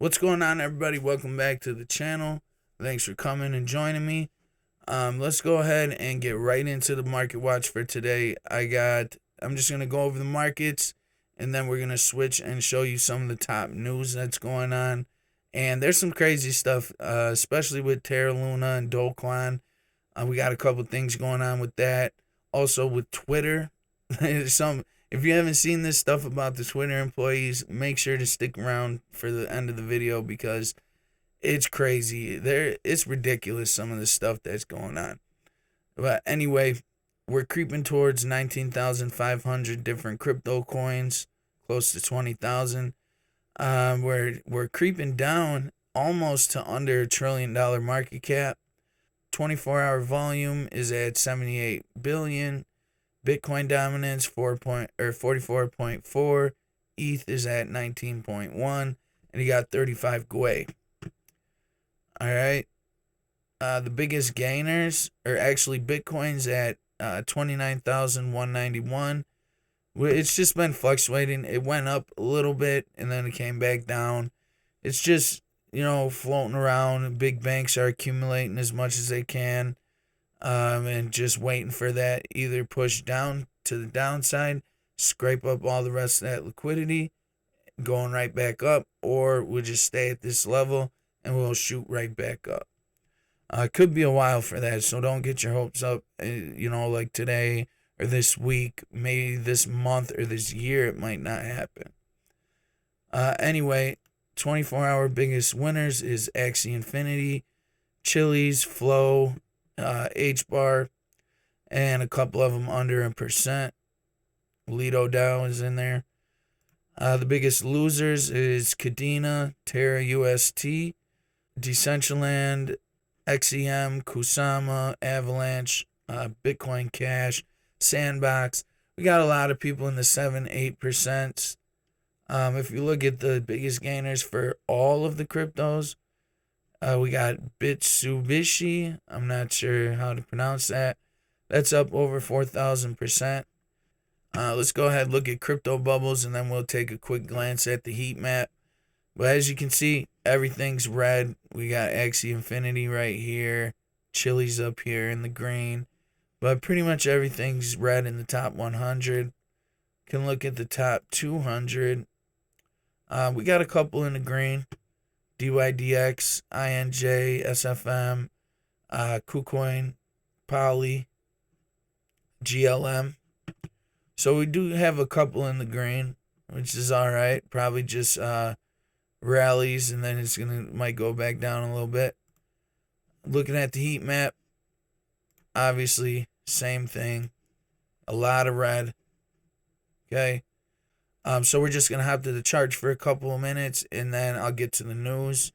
What's going on, everybody? Welcome back to the channel. Thanks for coming and joining me. Let's go ahead and get right into the market watch for today. I'm just gonna go over the markets, and then we're gonna switch and show you some of the top news that's going on. And there's some crazy stuff, especially with Terra and Kwon. We got a couple things going on with that. Also with Twitter, if you haven't seen this stuff about the Twitter employees, make sure to stick around for the end of the video because it's crazy. It's ridiculous, some of the stuff that's going on. But anyway, we're creeping towards 19,500 different crypto coins, close to 20,000. We're creeping down almost to under $1 trillion market cap. 24-hour volume is at 78 billion. Bitcoin dominance 44.4. ETH is at 19.1, and you got 35 Gwei. All right. The biggest gainers are actually Bitcoin's at 29,191. It's just been fluctuating. It went up a little bit and then it came back down. It's just, floating around. Big banks are accumulating as much as they can. And just waiting for that either push down to the downside, scrape up all the rest of that liquidity, going right back up, or we'll just stay at this level and we'll shoot right back up. It could be a while for that, so don't get your hopes up, like today or this week, maybe this month or this year, it might not happen. Anyway, 24-hour biggest winners is Axie Infinity, Chili's, Flow, H-Bar, and a couple of them under a percent. Lido Dow is in there. The biggest losers is Kadena, Terra UST, Decentraland, XEM, Kusama, Avalanche, Bitcoin Cash, Sandbox. We got a lot of people in the 7-8%. If you look at the biggest gainers for all of the cryptos, we got Bitsubishi. I'm not sure how to pronounce that. That's up over 4,000%. Let's go ahead and look at crypto bubbles, and then we'll take a quick glance at the heat map. But as you can see, everything's red. We got Axie Infinity right here. Chili's up here in the green. But pretty much everything's red in the top 100. Can look at the top 200. We got a couple in the green. DYDX, INJ, SFM, KuCoin, Poly, GLM. So we do have a couple in the green, which is all right. Probably just rallies, and then might go back down a little bit. Looking at the heat map, obviously same thing. A lot of red. Okay. So we're just going to hop to the charts for a couple of minutes, and then I'll get to the news.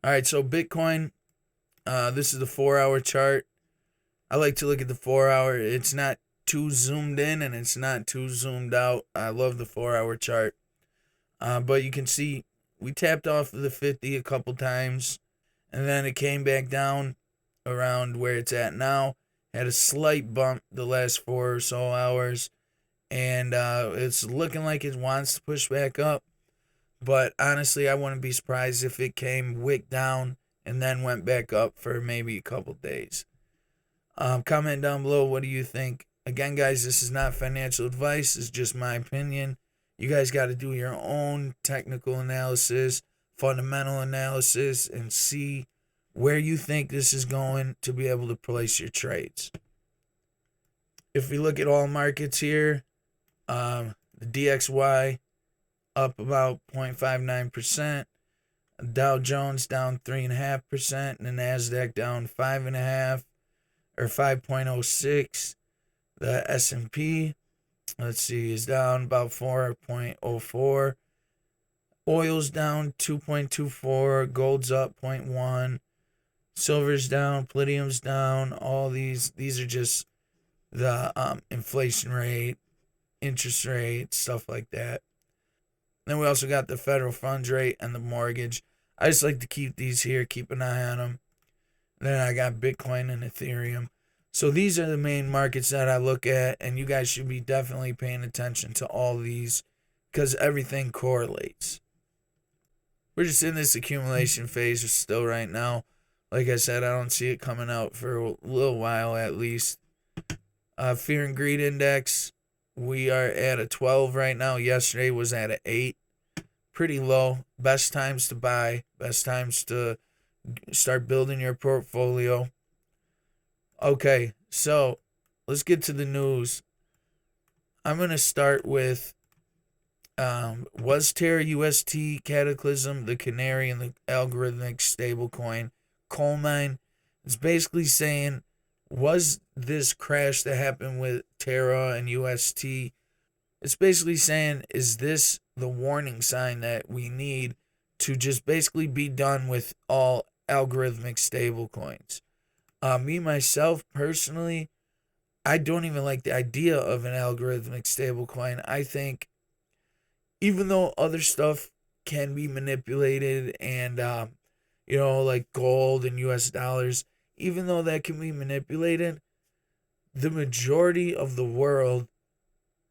All right, so Bitcoin, this is the 4-hour chart. I like to look at the 4-hour. It's not too zoomed in, and it's not too zoomed out. I love the 4-hour chart. But you can see we tapped off of the 50 a couple times, and then it came back down around where it's at now. Had a slight bump the last 4 or so hours. And it's looking like it wants to push back up. But honestly, I wouldn't be surprised if it came wick down and then went back up for maybe a couple days. Comment down below, what do you think? Again, guys, this is not financial advice. It's just my opinion. You guys got to do your own technical analysis, fundamental analysis, and see where you think this is going to be able to place your trades. If we look at all markets here, the DXY up about 0.59%, Dow Jones down 3.5%, and the Nasdaq down 5.5 or 5.06. The S&P, let's see, is down about 4.04. Oil's down 2.24. Gold's up 0.1. Silver's down. Palladium's down. All these are just the inflation rate, interest rate, stuff like that. Then we also got the federal funds rate and the mortgage. I just like to keep these here, keep an eye on them. Then I got Bitcoin and Ethereum. So these are the main markets that I look at, and you guys should be definitely paying attention to all these because everything correlates. we're just in this accumulation phase still right now. Like I said, I don't see it coming out for a little while at least. Fear and greed index, we are at a 12 right now. Yesterday was at an 8. Pretty low. Best times to buy. Best times to start building your portfolio. Okay, so let's get to the news. I'm going to start with was Terra UST Cataclysm the canary in the algorithmic stablecoin coal mine? It's basically saying, was this crash that happened with Terra and UST? It's basically saying, is this the warning sign that we need to just basically be done with all algorithmic stablecoins? Me, myself, personally, I don't even like the idea of an algorithmic stablecoin. I think even though other stuff can be manipulated and, like gold and US dollars, even though that can be manipulated, the majority of the world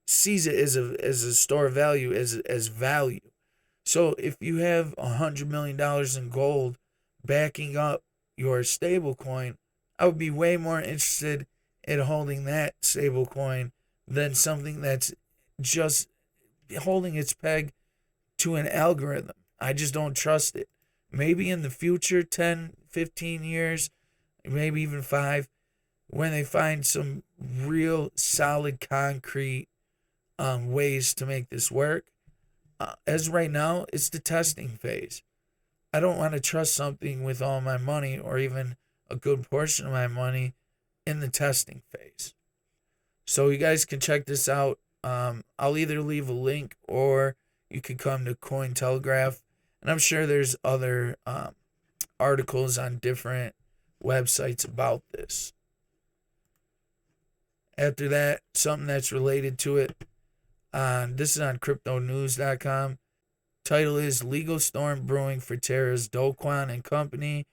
sees it as a store of value, as value. So if you have $100 million in gold backing up your stable coin, I would be way more interested in holding that stable coin than something that's just holding its peg to an algorithm. I just don't trust it. Maybe in the future, 10, 15 years, maybe even 5, when they find some real solid concrete ways to make this work. As right now, it's the testing phase. I don't want to trust something with all my money or even a good portion of my money in the testing phase. So you guys can check this out. I'll either leave a link or you can come to Cointelegraph. And I'm sure there's other articles on different websites about this. After that, something that's related to it. This is on CryptoNews.com. Title is Legal Storm Brewing for Terra's Kwon and Company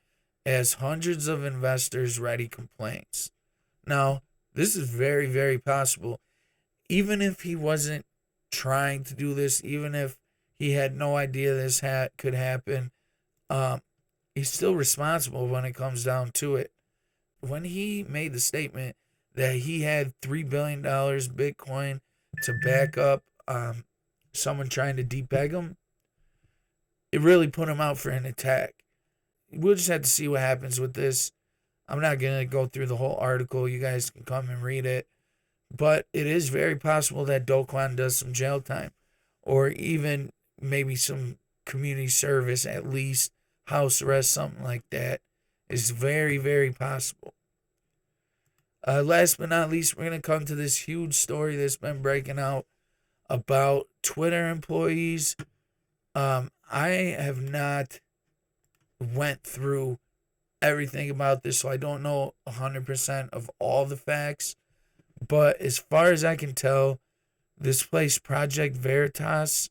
as hundreds of investors ready complaints. Now, this is very, very possible. Even if he wasn't trying to do this, even if he had no idea this could happen, he's still responsible when it comes down to it. When he made the statement that he had $3 billion Bitcoin to back up someone trying to depeg him, it really put him out for an attack. We'll just have to see what happens with this. I'm not going to go through the whole article. You guys can come and read it. But it is very possible that Do Kwon does some jail time or even maybe some community service, at least house arrest, something like that. Is very, very possible. Last but not least, we're going to come to this huge story that's been breaking out about Twitter employees. I have not went through everything about this, so I don't know 100% of all the facts. But as far as I can tell, this place, Project Veritas,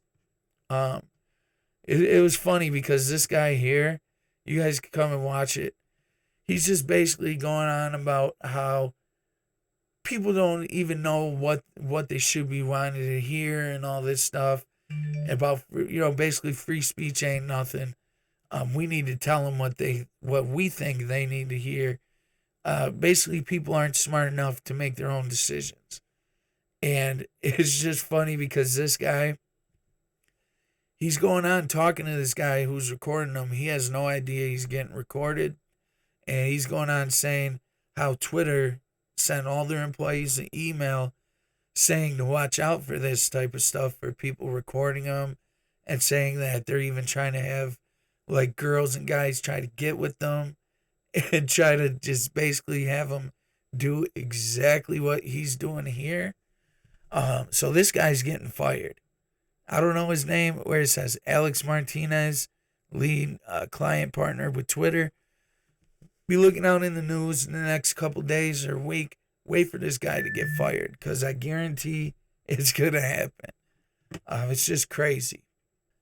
it was funny because this guy here, you guys can come and watch it. He's just basically going on about how people don't even know what they should be wanting to hear and all this stuff about, basically free speech ain't nothing. We need to tell them what we think they need to hear. Basically, people aren't smart enough to make their own decisions. And it's just funny because this guy, he's going on talking to this guy who's recording him. He has no idea he's getting recorded. And he's going on saying how Twitter sent all their employees an email saying to watch out for this type of stuff, for people recording them, and saying that they're even trying to have like girls and guys try to get with them and try to just basically have them do exactly what he's doing here. So this guy's getting fired. I don't know his name, where it says Alex Martinez, lead client partner with Twitter. Be looking out in the news in the next couple days or week. Wait for this guy to get fired, because I guarantee it's going to happen. It's just crazy.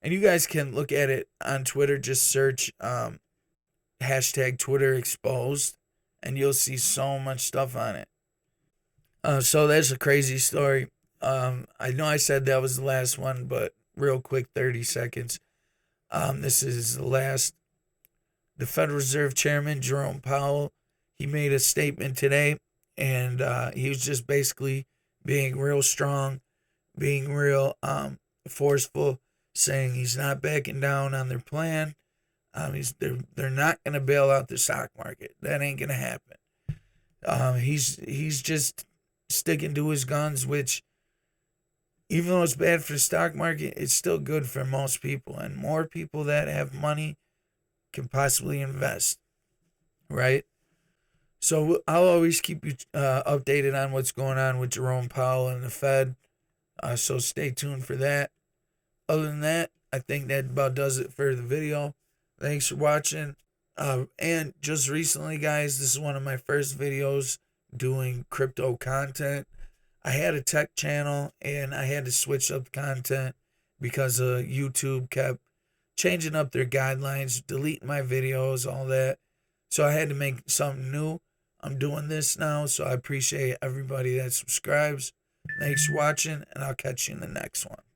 And you guys can look at it on Twitter. Just search hashtag Twitter exposed, and you'll see so much stuff on it. So that's a crazy story. I know I said that was the last one, but real quick, 30 seconds. This is the last. The Federal Reserve Chairman Jerome Powell, he made a statement today, and he was just basically being real strong, being real forceful, saying he's not backing down on their plan. They're not going to bail out the stock market. That ain't going to happen. He's just sticking to his guns, which, even though it's bad for the stock market, it's still good for most people, and more people that have money can possibly invest, right? So I'll always keep you updated on what's going on with Jerome Powell and the Fed. So stay tuned for that. Other than that, I think that about does it for the video. Thanks for watching. And just recently, guys, this is one of my first videos doing crypto content. I had a tech channel and I had to switch up the content because YouTube kept changing up their guidelines, deleting my videos, all that. So I had to make something new. I'm doing this now, so I appreciate everybody that subscribes. Thanks for watching, and I'll catch you in the next one.